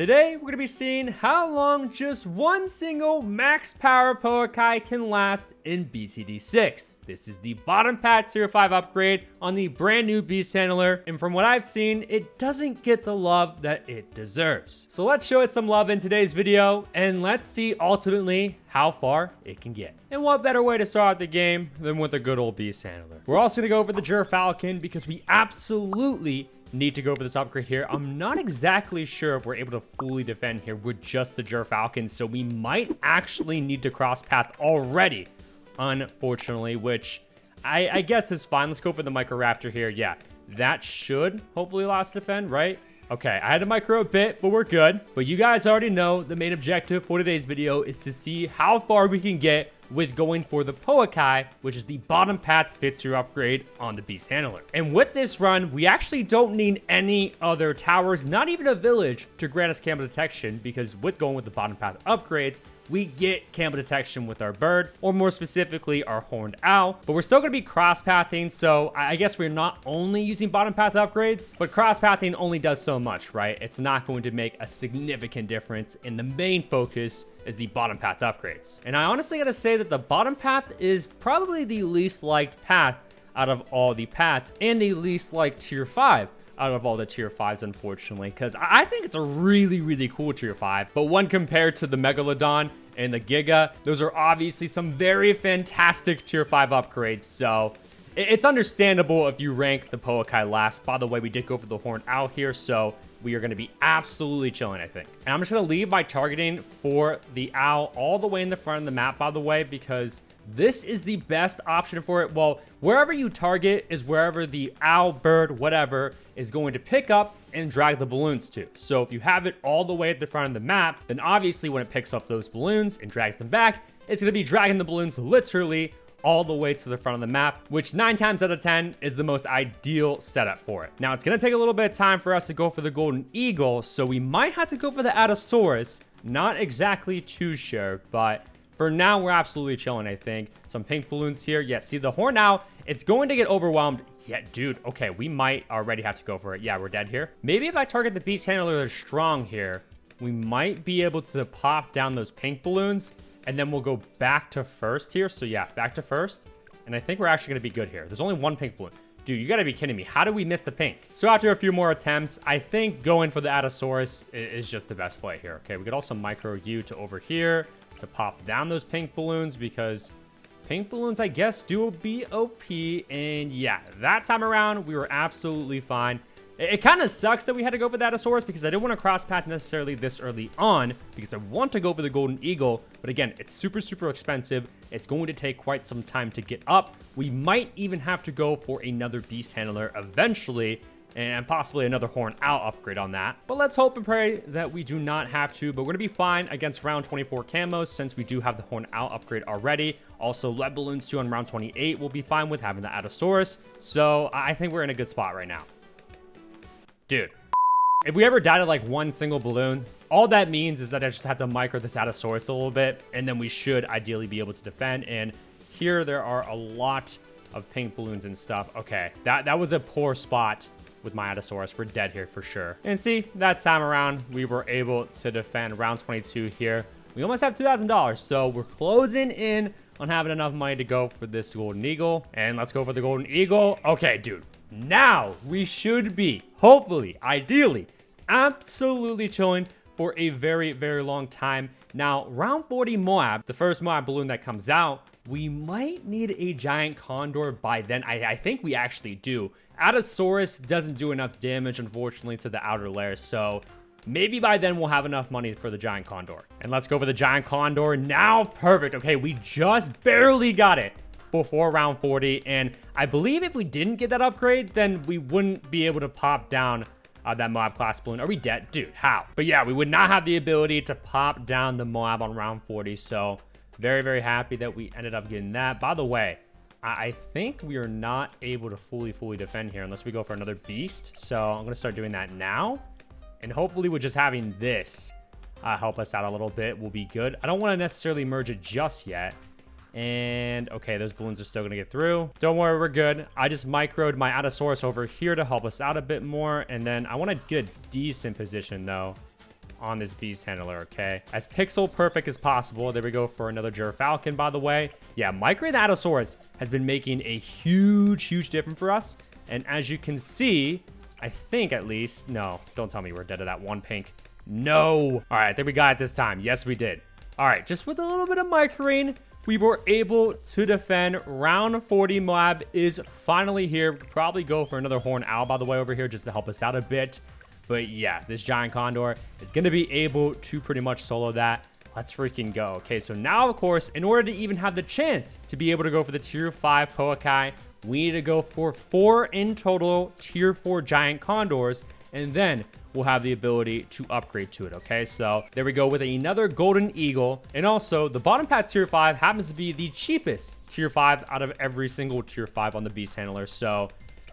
Today, we're going to be seeing how long just one single max power Pouākai can last in BTD6. This is the bottom path tier 5 upgrade on the brand new beast handler, and from what I've seen, it doesn't get the love that it deserves. So let's show it some love in today's video, and let's see ultimately how far it can get. And what better way to start the game than with a good old beast handler. We're also going to go for the Falcon because we absolutely need to go for this upgrade here. I'm not exactly sure if we're able to fully defend here with just the Falcon, so we might actually need to cross path already, unfortunately, which I guess is fine. Let's go for the Micro Raptor here. Yeah, that should hopefully last defend, right? Okay, I had to micro a bit, but we're good. But you guys already know the main objective for today's video is to see how far we can get with going for the Pouākai, which is the bottom path fit tier upgrade on the beast handler. And with this run, we actually don't need any other towers, not even a village, to grant us camo detection, because with going with the bottom path upgrades, we get camo detection with our bird, or more specifically, our horned owl. But we're still going to be cross-pathing, so I guess we're not only using bottom path upgrades, but cross-pathing only does so much, right? It's not going to make a significant difference, and the main focus is the bottom path upgrades. And I honestly gotta say that the bottom path is probably the least liked path out of all the paths, and the least liked tier 5 out of all the tier 5s, unfortunately, because I think it's a really cool tier 5. But when compared to the Megalodon and the Giga, those are obviously some very fantastic tier 5 upgrades, so it's understandable if you rank the Pouākai last. By the way, we did go for the horned owl here, so we are going to be absolutely chilling, I think. And I'm just going to leave my targeting for the owl all the way in the front of the map, by the way, because this is the best option for it. Well, wherever you target is wherever the owl, bird, whatever, is going to pick up and drag the balloons to. So if you have it all the way at the front of the map, then obviously when it picks up those balloons and drags them back, it's going to be dragging the balloons literally all the way to the front of the map, which 9 times out of 10 is the most ideal setup for it. Now, it's going to take a little bit of time for us to go for the golden eagle, so we might have to go for the Allosaurus. Not exactly too sure, but for now, we're absolutely chilling, I think. Some pink balloons here. Yeah, see, the horn now, it's going to get overwhelmed. Yeah, dude, okay, we might already have to go for it. Yeah, we're dead here. Maybe if I target the beast handler that's strong here, we might be able to pop down those pink balloons, and then we'll go back to first here. So yeah, back to first. And I think we're actually going to be good here. There's only one pink balloon. Dude, you got to be kidding me. How do we miss the pink? So after a few more attempts, I think going for the Allosaurus is just the best play here. Okay, we could also micro you to over here to pop down those pink balloons, because pink balloons, I guess, do be OP. And yeah, that time around, we were absolutely fine. It kind of sucks that we had to go for the Allosaurus, because I didn't want to cross path necessarily this early on, because I want to go for the golden eagle. But again, it's super expensive. It's going to take quite some time to get up. We might even have to go for another beast handler eventually, and possibly another horn owl upgrade on that. But let's hope and pray that we do not have to. But we're going to be fine against round 24 camos, since we do have the horn owl upgrade already. Also, lead balloons too on round 28 will be fine with having the Allosaurus. So I think we're in a good spot right now. Dude, if we ever died at like one single balloon, all that means is that I just have to micro this Allosaurus a little bit, and then we should ideally be able to defend. And here there are a lot of pink balloons and stuff. Okay, that was a poor spot with my Allosaurus. We're dead here for sure. And see, that time around, we were able to defend round 22 here. We almost have $2,000, so we're closing in on having enough money to go for this golden eagle. And let's go for the golden eagle. Okay, dude. Now we should be, hopefully, ideally, absolutely chilling for a very long time. Now, round 40 Moab, the first Moab balloon that comes out, we might need a giant condor by then. I think we actually do. Allosaurus doesn't do enough damage, unfortunately, to the outer layer, so maybe by then we'll have enough money for the giant condor. And let's go for the giant condor now. Perfect. Okay, we just barely got it before round 40, and I believe if we didn't get that upgrade, then we wouldn't be able to pop down that Moab class balloon. Are we dead? Dude, how? But yeah, we would not have the ability to pop down the Moab on round 40, so very happy that we ended up getting that. By the way, I think we are not able to fully defend here unless we go for another beast, so I'm gonna start doing that now, and hopefully with just having this help us out a little bit will be good. I don't want to necessarily merge it just yet. And okay, those balloons are still gonna get through. Don't worry, we're good. I just microed my Allosaurus over here to help us out a bit more, and then I want to get a decent position though on this beast handler, okay? As pixel perfect as possible. There we go for another Gyrfalcon, by the way. Yeah, Micro the Allosaurus has been making a huge difference for us. And as you can see, I think at least, no, don't tell me we're dead to that one pink. No. All right, there we got it this time. Yes, we did. All right, just with a little bit of microing, we were able to defend. Round 40 Moab is finally here. We could probably go for another Horned Owl, by the way, over here just to help us out a bit. But yeah, this Giant Condor is going to be able to pretty much solo that. Let's freaking go. Okay, so now, of course, in order to even have the chance to be able to go for the tier 5 Pouākai, we need to go for 4 in total tier 4 Giant Condors, and then we'll have the ability to upgrade to it. Okay, so there we go with another Golden Eagle. And also, the bottom path tier 5 happens to be the cheapest tier 5 out of every single tier 5 on the beast handler. So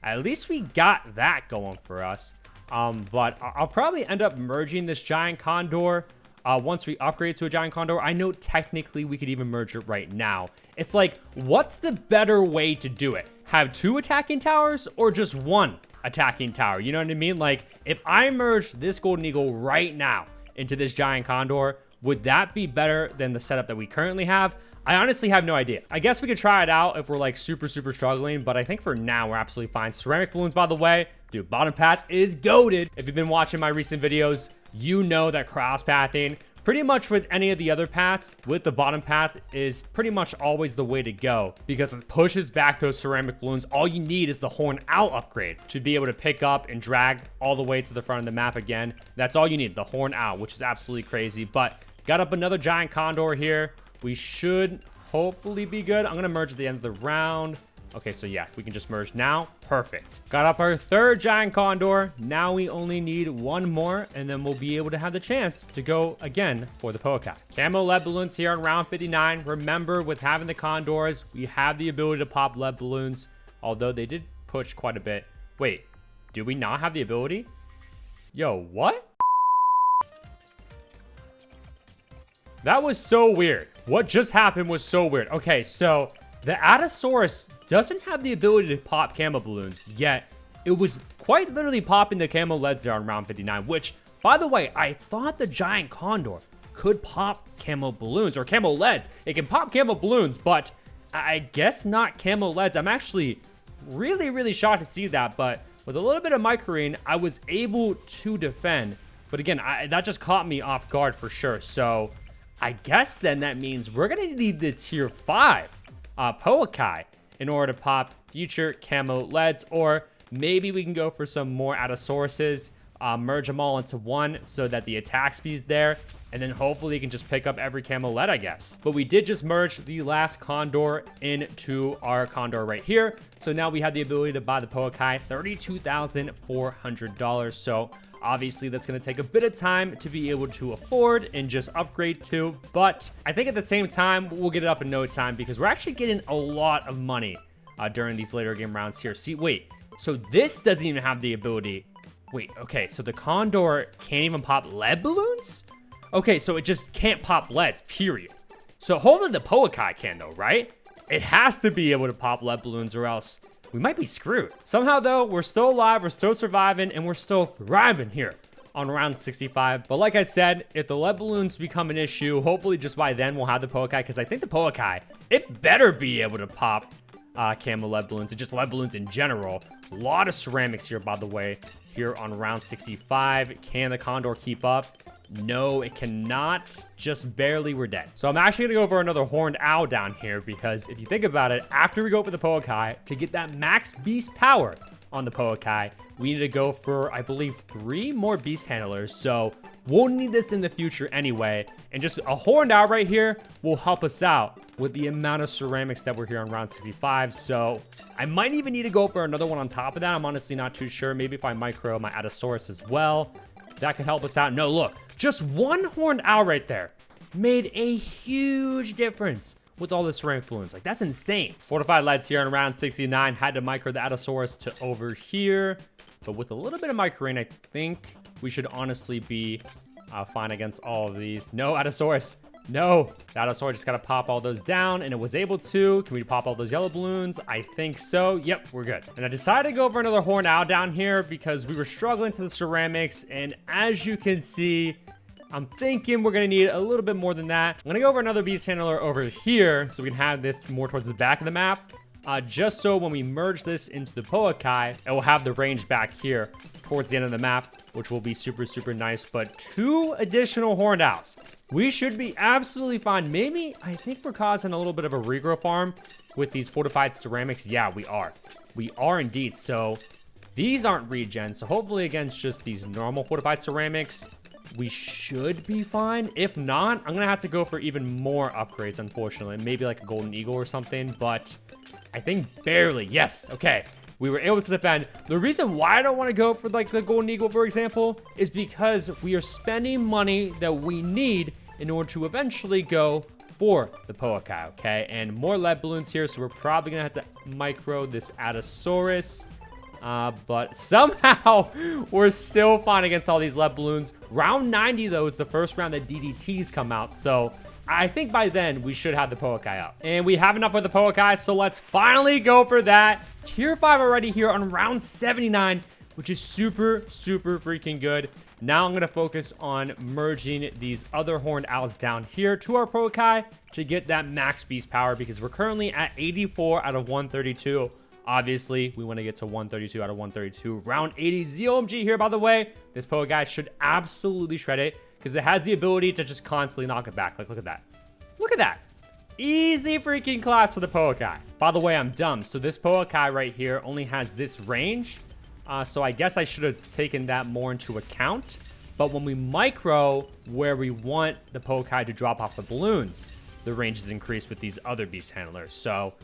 at least we got that going for us. But I'll probably end up merging this Giant Condor once we upgrade to a Giant Condor. I know technically we could even merge it right now. It's like, what's the better way to do it? Have 2 attacking towers or just 1 attacking tower? You know what I mean? Like, if I merge this Golden Eagle right now into this Giant Condor, would that be better than the setup that we currently have? I honestly have no idea. I guess we could try it out if we're like super struggling, but I think for now we're absolutely fine. Ceramic balloons, by the way, dude, bottom path is goated. If you've been watching my recent videos, you know that cross pathing, pretty much with any of the other paths, with the bottom path is pretty much always the way to go because it pushes back those ceramic balloons. All you need is the Horned Owl upgrade to be able to pick up and drag all the way to the front of the map again. That's all you need, the Horned Owl, which is absolutely crazy. But got up another Giant Condor here. We should hopefully be good. I'm going to merge at the end of the round. Okay, so yeah, we can just merge now. Perfect. Got up our 3rd Giant Condor. Now we only need 1 more, and then we'll be able to have the chance to go again for the Poukāi. Camo lead balloons here on round 59. Remember, with having the Condors, we have the ability to pop lead balloons, although they did push quite a bit. Wait, do we not have the ability? Yo, what? That was so weird. What just happened was so weird. Okay, so the Allosaurus doesn't have the ability to pop camo balloons, yet it was quite literally popping the camo leads there on round 59, which, by the way, I thought the Giant Condor could pop camo balloons or camo leads. It can pop camo balloons, but I guess not camo leads. I'm actually really shocked to see that, but with a little bit of microing, I was able to defend. But again, that just caught me off guard for sure. So I guess then that means we're going to need the tier 5 Pouākai in order to pop future camo leads, or maybe we can go for some more Allosauruses, merge them all into one so that the attack speed's there, and then hopefully you can just pick up every camo lead, I guess. But we did just merge the last Condor into our Condor right here, so now we have the ability to buy the Pouākai, $32,400. So obviously that's going to take a bit of time to be able to afford and just upgrade to, but I think at the same time we'll get it up in no time because we're actually getting a lot of money during these later game rounds here. See, wait, so this doesn't even have the ability. Wait, okay, so the Condor can't even pop lead balloons? Okay, so it just can't pop leads, period. So hopefully the Pouākai can though, right? It has to be able to pop lead balloons or else we might be screwed. Somehow though, we're still alive, we're still surviving, and we're still thriving here on round 65. But like I said, if the lead balloons become an issue, hopefully just by then we'll have the Pouākai, because I think the Pouākai, it better be able to pop camo lead balloons and just lead balloons in general. A lot of ceramics here, by the way, here on round 65. Can the Condor keep up? No, it cannot. Just barely. We're dead. So I'm actually gonna go for another Horned Owl down here, because if you think about it, after we go for the Pouākai, to get that max beast power on the Pouākai, we need to go for, I believe, 3 more beast handlers. So we'll need this in the future anyway, and just a Horned Owl right here will help us out with the amount of ceramics that we're here on round 65. So I might even need to go for another one on top of that. I'm honestly not too sure. Maybe if I micro my Allosaurus as well, that could help us out. No, look, just 1 Horned Owl right there made a huge difference with all the ceramic balloons. Like, that's insane. Fortified leads here on round 69. Had to micro the Allosaurus to over here, but with a little bit of microing, I think we should honestly be fine against all of these. No, Allosaurus. No, the Allosaurus just got to pop all those down, and it was able to. Can we pop all those yellow balloons? I think so. Yep, we're good. And I decided to go for another Horned Owl down here because we were struggling to the ceramics, and as you can see, I'm thinking we're going to need a little bit more than that. I'm going to go over another beast handler over here so we can have this more towards the back of the map. Just so when we merge this into the Pouākai, it will have the range back here towards the end of the map, which will be super, super nice. But 2 additional horned owls. We should be absolutely fine. Maybe, I think we're causing a little bit of a regrow farm with these fortified ceramics. Yeah, we are. We are indeed. So these aren't regen. So hopefully against just these normal fortified ceramics, we should be fine. If not, I'm going to have to go for even more upgrades, unfortunately. Maybe like a golden eagle or something, but I think barely. Yes. Okay. We were able to defend. The reason why I don't want to go for like the golden eagle, for example, is because we are spending money that we need in order to eventually go for the Pouākai, okay? And more lead balloons here, so we're probably going to have to micro this Allosaurus. But somehow we're still fine against all these lead balloons. Round 90, though, is the first round that DDTs come out. So I think by then we should have the Pouākai up. And we have enough for the Pouākai, so let's finally go for that. Tier 5 already here on round 79, which is super, super freaking good. Now I'm going to focus on merging these other horned owls down here to our Pouākai to get that max beast power, because we're currently at 84 out of 132. Obviously, we want to get to 132 out of 132. Round 80 ZOMG here, by the way. This Pouākai should absolutely shred it because it has the ability to just constantly knock it back. Like, look at that. Look at that. Easy freaking class for the Pouākai. By the way, I'm dumb. So this Pouākai right here only has this range. So I guess I should have taken that more into account. But when we micro where we want the Pouākai to drop off the balloons, the range is increased with these other beast handlers. So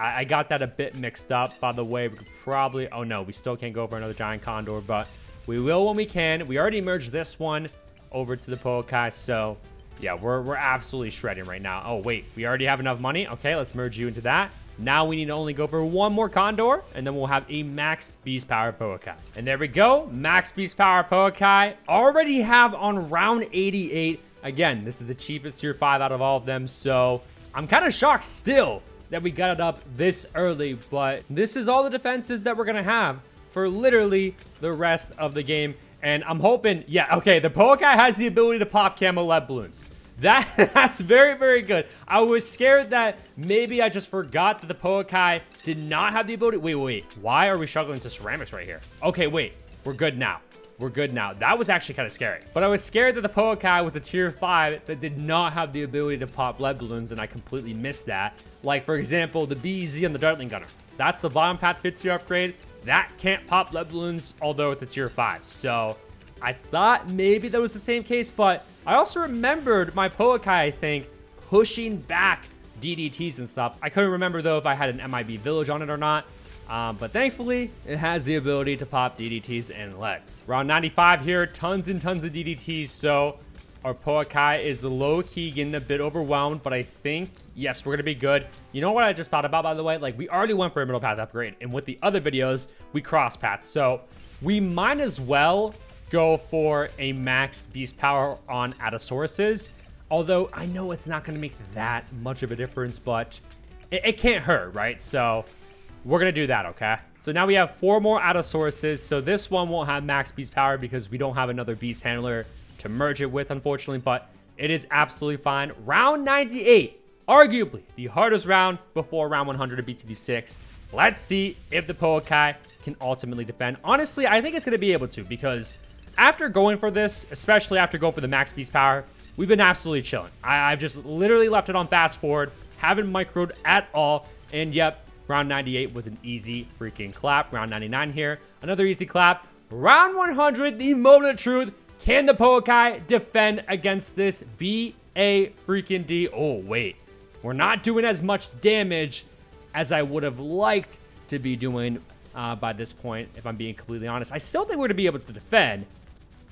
I got that a bit mixed up. By the way, we could probably... Oh, no. We still can't go for another giant condor, but we will when we can. We already merged this one over to the Pouākai, so yeah, we're absolutely shredding right now. Oh, wait. We already have enough money. Okay, let's merge you into that. Now we need to only go for 1 more condor, and then we'll have a max beast power Pouākai. And there we go. Max beast power Pouākai. Already have on round 88. Again, this is the cheapest tier 5 out of all of them, so I'm kind of shocked still that we got it up this early, but this is all the defenses that we're gonna have for literally the rest of the game. And I'm hoping, yeah, okay, the Pouākai has the ability to pop camo lead balloons. That's very, very good. I was scared that maybe I just forgot that the Pouākai did not have the ability. Wait. Why are we struggling to ceramics right here? Okay, wait. We're good now. We're good now. That was actually kind of scary. But I was scared that the Pouākai was a tier 5 that did not have the ability to pop lead balloons, and I completely missed that. Like, for example, the BEZ on the Dartling Gunner. That's the bottom path 5th tier upgrade. That can't pop lead balloons, although it's a tier 5. So I thought maybe that was the same case, but I also remembered my Pouākai, I think, pushing back DDTs and stuff. I couldn't remember, though, if I had an MIB village on it or not. But thankfully, it has the ability to pop DDTs and leads. Round 95 here, tons and tons of DDTs, so our Pouākai is low-key getting a bit overwhelmed, but I think, yes, we're going to be good. You know what I just thought about, by the way? Like, we already went for a middle path upgrade, and with the other videos, we cross paths. So we might as well go for a max beast power on Allosauruses, although I know it's not going to make that much of a difference, but it can't hurt, right? So we're going to do that, okay? So now we have 4 more Allosauruses. So this one won't have max beast power because we don't have another beast handler to merge it with, unfortunately, but it is absolutely fine. Round 98, arguably the hardest round before round 100 of BTD6. Let's see if the Pouākai can ultimately defend. Honestly, I think it's going to be able to, because after going for this, especially after going for the max beast power, we've been absolutely chilling. I've just literally left it on fast forward, haven't microed at all, and yep, round 98 was an easy freaking clap. Round 99 here, another easy clap. Round 100, the moment of truth. Can the Pouākai defend against this BA freaking D? Oh, wait. We're not doing as much damage as I would have liked to be doing by this point, if I'm being completely honest. I still think we're going to be able to defend,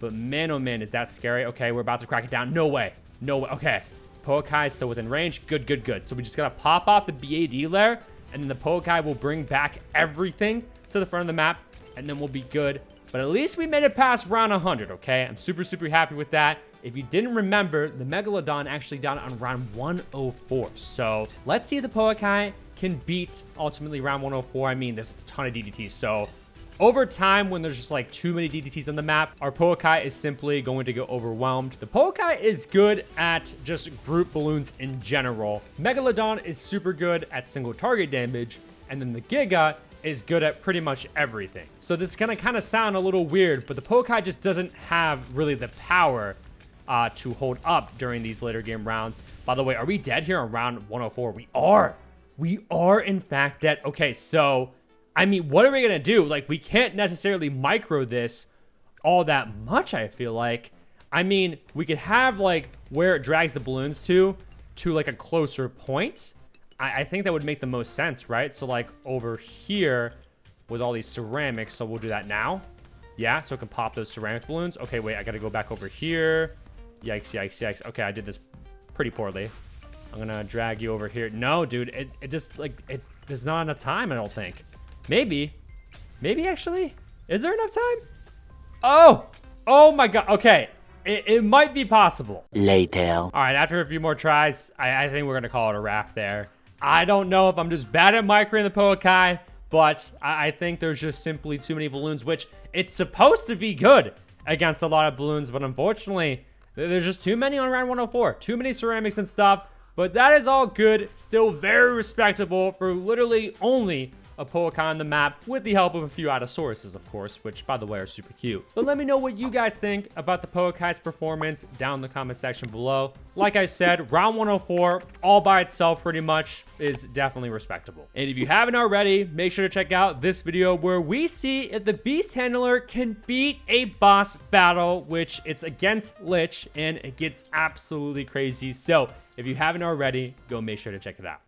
but man, oh man, is that scary. Okay, we're about to crack it down. No way. No way. Okay. Pouākai is still within range. Good, good, good. So we just got to pop off the BAD layer, and then the Pouākai will bring back everything to the front of the map, and then we'll be good. But at least we made it past round 100, okay? I'm super, super happy with that. If you didn't remember, the Megalodon actually down on round 104. So let's see if the Pouākai can beat ultimately round 104. I mean, there's a ton of DDTs, so Over time, when there's just like too many DDTs on the map, our Pouākai is simply going to get overwhelmed. The Pouākai is good at just group balloons in general. Megalodon is super good at single target damage, and then the Giga is good at pretty much everything. So this is gonna kind of sound a little weird, but the Poukāi just doesn't have really the power to hold up during these later game rounds. By the way, are we dead here on round 104? We are. We are in fact dead. Okay, so I mean, what are we gonna do? Like, we can't necessarily micro this all that much, I feel like. I mean, we could have like where it drags the balloons to like a closer point. I think that would make the most sense, right? So like over here with all these ceramics. So we'll do that now. Yeah, so it can pop those ceramic balloons. Okay, wait, I gotta go back over here. Yikes, yikes, yikes. Okay, I did this pretty poorly. I'm gonna drag you over here. No, dude, it just like, there's not enough time, I don't think. Maybe actually, is there enough time? Oh my God, okay. It might be possible. Later. All right, after a few more tries, I think we're gonna call it a wrap there. I don't know if I'm just bad at microing the Poukāi, but I think there's just simply too many balloons, which it's supposed to be good against a lot of balloons, but unfortunately, there's just too many on round 104. Too many ceramics and stuff, but that is all good. Still very respectable for literally only a Poukāi on the map with the help of a few Autosauruses, of course, which, by the way, are super cute. But let me know what you guys think about the Poukāi's performance down in the comment section below. Like I said, round 104, all by itself pretty much, is definitely respectable. And if you haven't already, make sure to check out this video where we see if the Beast Handler can beat a boss battle, which it's against Lich, and it gets absolutely crazy. So if you haven't already, go make sure to check it out.